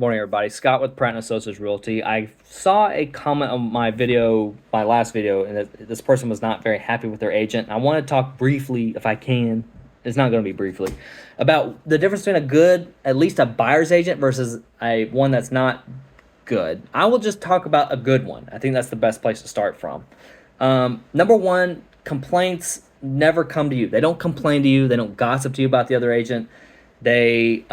Morning, everybody. Scott with Pratt & Associates Realty. I saw a comment on my last video, and this person was not very happy with their agent. I want to talk briefly, if I can, it's not going to be briefly, about the difference between a good, at least a buyer's agent versus one that's not good. I will just talk about a good one. I think that's the best place to start from. Number one, complaints never come to you. They don't complain to you. They don't gossip to you about the other agent. They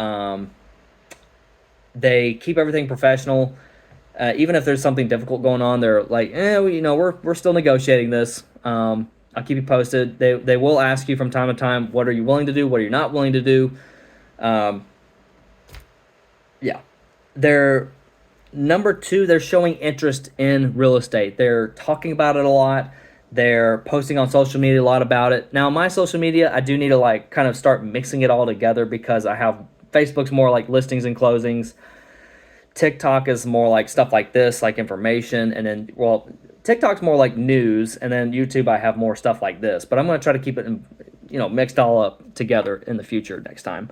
keep everything professional. Even if there's something difficult going on, they're like, we're still negotiating this. I'll keep you posted. They will ask you from time to time, what are you willing to do? What are you not willing to do? They're number two. They're showing interest in real estate. They're talking about it a lot. They're posting on social media a lot about it. Now, my social media, I do need to kind of start mixing it all together because I have Facebook's more like listings and closings. TikTok is more like stuff like this, like information. And then, TikTok's more like news. And then YouTube, I have more stuff like this. But I'm going to try to keep it, mixed all up together in the future next time.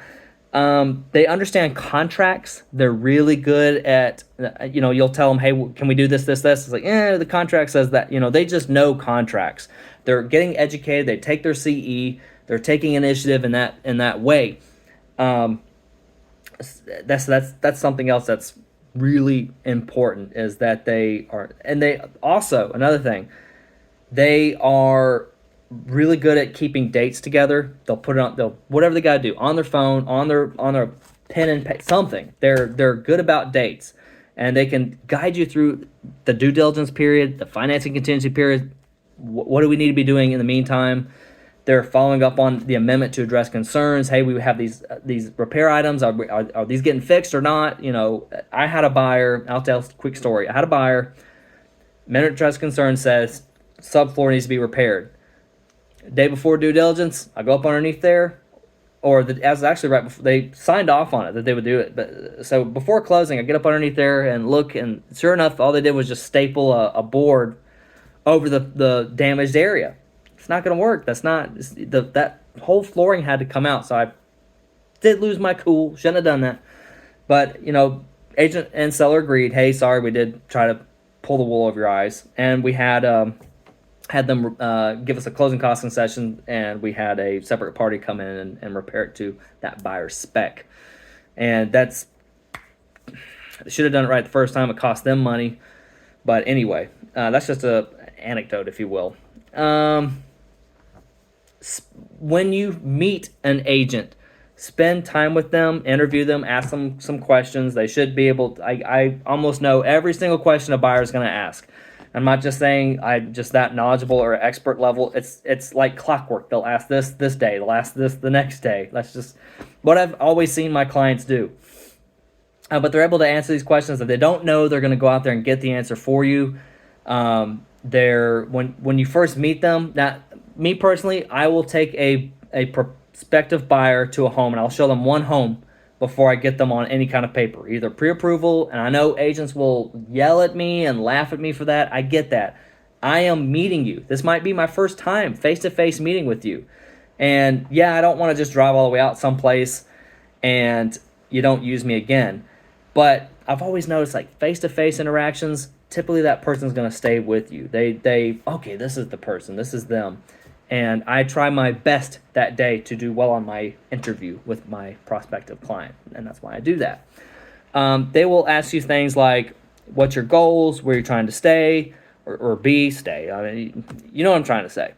They understand contracts. They're really good at, you'll tell them, hey, can we do this, this, this? It's like, the contract says that, they just know contracts. They're getting educated. They take their CE. They're taking initiative in that way. That's something else that's really important is that they are, and they also, another thing, they are really good at keeping dates together. They'll put it on, whatever they got to do on their phone, on their pen and paper, something. They're good about dates, and they can guide you through the due diligence period, the financing contingency period. What do we need to be doing in the meantime? They're following up on the amendment to address concerns. Hey, we have these repair items. Are these getting fixed or not? I had a buyer. I'll tell a quick story. I had a buyer. Amendment to address concerns says subfloor needs to be repaired. Day before due diligence, I go up underneath there, as actually right before they signed off on it that they would do it. But so before closing, I get up underneath there and look, and sure enough, all they did was just staple a board over the damaged area. It's not going to work. That whole flooring had to come out. So I did lose my cool. Shouldn't have done that. But agent and seller agreed. Hey, sorry, we did try to pull the wool over your eyes, and we had them give us a closing cost concession, and we had a separate party come in and repair it to that buyer's spec. And they should have done it right the first time. It cost them money. But anyway, that's just an anecdote, if you will. When you meet an agent, spend time with them, interview them, ask them some questions. They should be able to, I almost know every single question a buyer is going to ask. I'm not just saying I'm just that knowledgeable or expert level. It's like clockwork. They'll ask this day. They'll ask this the next day. That's just what I've always seen my clients do. But they're able to answer these questions. If they don't know, they're going to go out there and get the answer for you. When you first meet them, now, me personally, I will take a prospective buyer to a home, and I'll show them one home before I get them on any kind of paper, either pre-approval, and I know agents will yell at me and laugh at me for that. I get that. I am meeting you. This might be my first time face-to-face meeting with you. And yeah, I don't want to just drive all the way out someplace and you don't use me again. But I've always noticed face-to-face interactions, typically that person's going to stay with you. Okay, this is the person, this is them. And I try my best that day to do well on my interview with my prospective client, and that's why I do that. They will ask you things like, what's your goals, where you're trying to stay, or stay. I mean, you know what I'm trying to say.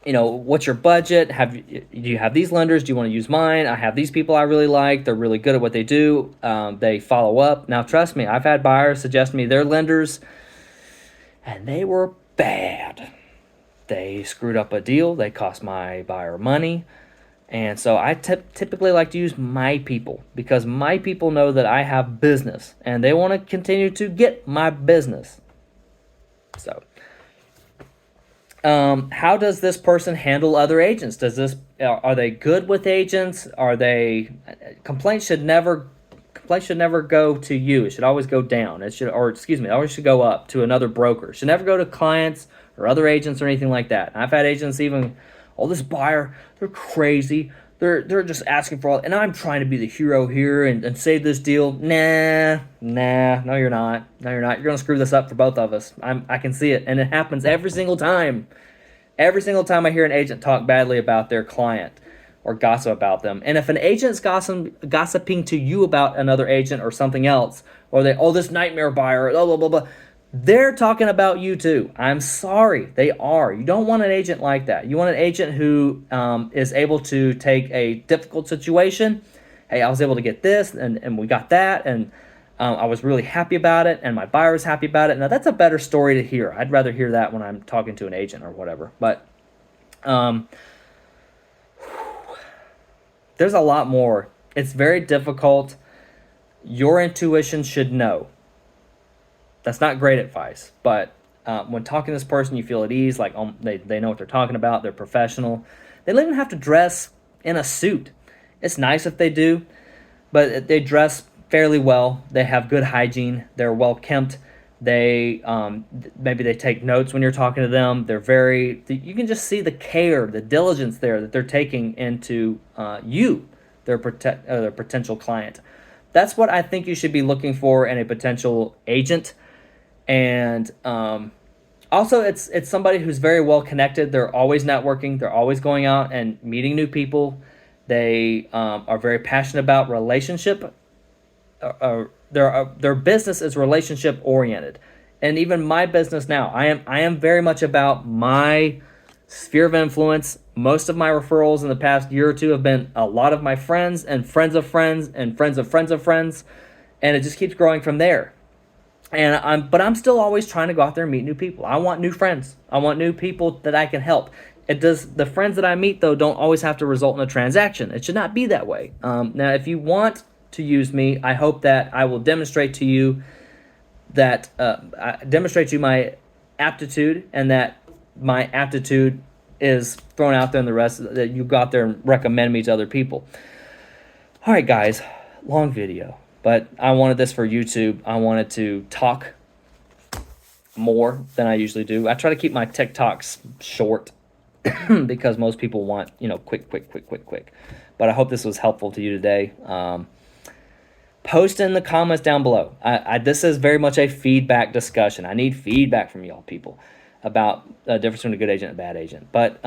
What's your budget? Do you have these lenders? Do you want to use mine? I have these people I really like. They're really good at what they do. They follow up. Now, trust me, I've had buyers suggest to me their lenders, and they were bad. They screwed up a deal. They cost my buyer money. And so I typically like to use my people because my people know that I have business and they want to continue to get my business. So how does this person handle other agents? Are they good with agents? Complaints should never go to you. It should always go down. It always should go up to another broker. It should never go to clients or other agents or anything like that. I've had agents even, this buyer, they're crazy. they're just asking for all, and I'm trying to be the hero here and save this deal. Nah, no, you're not. No, you're not. You're gonna screw this up for both of us. I can see it, and it happens every single time. Every single time I hear an agent talk badly about their client or gossip about them, and if an agent's gossiping to you about another agent or something else, or this nightmare buyer, blah blah blah blah, they're talking about you too. I'm sorry, they are. You don't want an agent like that. You want an agent who is able to take a difficult situation. Hey, I was able to get this, and we got that, and I was really happy about it, and my buyer was happy about it. Now, that's a better story to hear. I'd rather hear that when I'm talking to an agent or whatever. But there's a lot more. It's very difficult. Your intuition should know. That's not great advice, but when talking to this person, you feel at ease, like they know what they're talking about, they're professional. They don't even have to dress in a suit. It's nice if they do, but they dress fairly well. They have good hygiene. They're well kempt. They maybe they take notes when you're talking to them. You can just see the care, the diligence there that they're taking into you, their potential client. That's what I think you should be looking for in a potential agent. And also, it's somebody who's very well connected. They're always networking. They're always going out and meeting new people. They are very passionate about relationship. Their business is relationship oriented, and even my business now, I am very much about my sphere of influence. Most of my referrals in the past year or two have been a lot of my friends and friends of friends and friends of friends of friends, and it just keeps growing from there. And I'm still always trying to go out there and meet new people. I want new friends. I want new people that I can help. The friends that I meet, though, don't always have to result in a transaction. It should not be that way. Now, if you want to use me, I hope that I will demonstrate to you my aptitude, and that my aptitude is thrown out there, and the rest that you go out there and recommend me to other people. All right, guys, long video. But I wanted this for YouTube. I wanted to talk more than I usually do. I try to keep my TikToks short because most people want, quick. But I hope this was helpful to you today. Post in the comments down below. This is very much a feedback discussion. I need feedback from y'all people about the difference between a good agent and a bad agent. But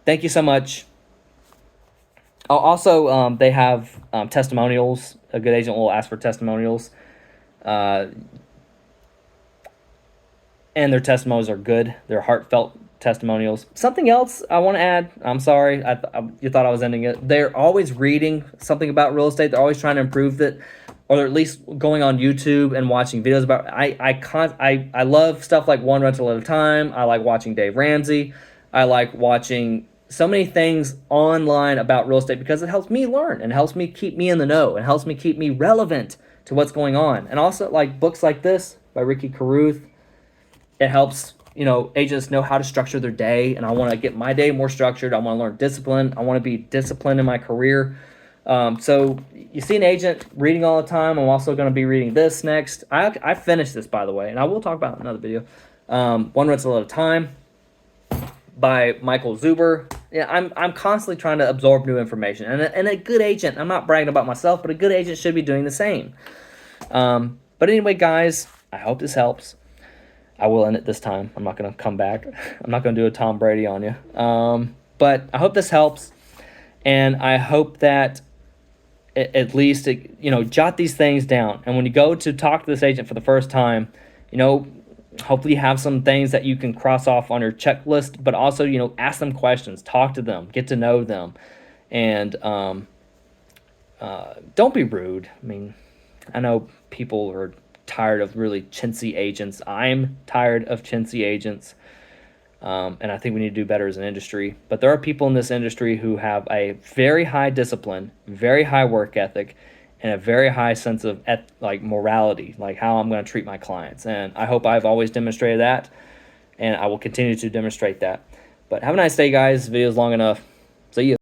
thank you so much. Also, they have testimonials. A good agent will ask for testimonials. And their testimonials are good. They're heartfelt testimonials. Something else I want to add. I'm sorry. You thought I was ending it. They're always reading something about real estate. They're always trying to improve it, or at least going on YouTube and watching videos about it. I love stuff like One Rental at a Time. I like watching Dave Ramsey. I like watching so many things online about real estate because it helps me learn and helps me keep me in the know and helps me keep me relevant to what's going on. And also, like books like this by Ricky Carruth, it helps agents know how to structure their day. And I want to get my day more structured. I want to learn discipline. I want to be disciplined in my career. So you see an agent reading all the time. I'm also going to be reading this next. I finished this, by the way, and I will talk about it in another video. One Rental at a Time by Michael Zuber. Yeah, I'm constantly trying to absorb new information, and a good agent, I'm not bragging about myself, but a good agent should be doing the same. But anyway, guys, I hope this helps. I will end it this time. I'm not going to come back. I'm not going to do a Tom Brady on you. But I hope this helps, and I hope that at least jot these things down. And when you go to talk to this agent for the first time, hopefully you have some things that you can cross off on your checklist, but also, ask them questions, talk to them, get to know them, and don't be rude. I mean, I know people are tired of really chintzy agents. I'm tired of chintzy agents, and I think we need to do better as an industry. But there are people in this industry who have a very high discipline, very high work ethic, and a very high sense of morality, like how I'm going to treat my clients. And I hope I've always demonstrated that, and I will continue to demonstrate that. But have a nice day, guys. This video is long enough. See you.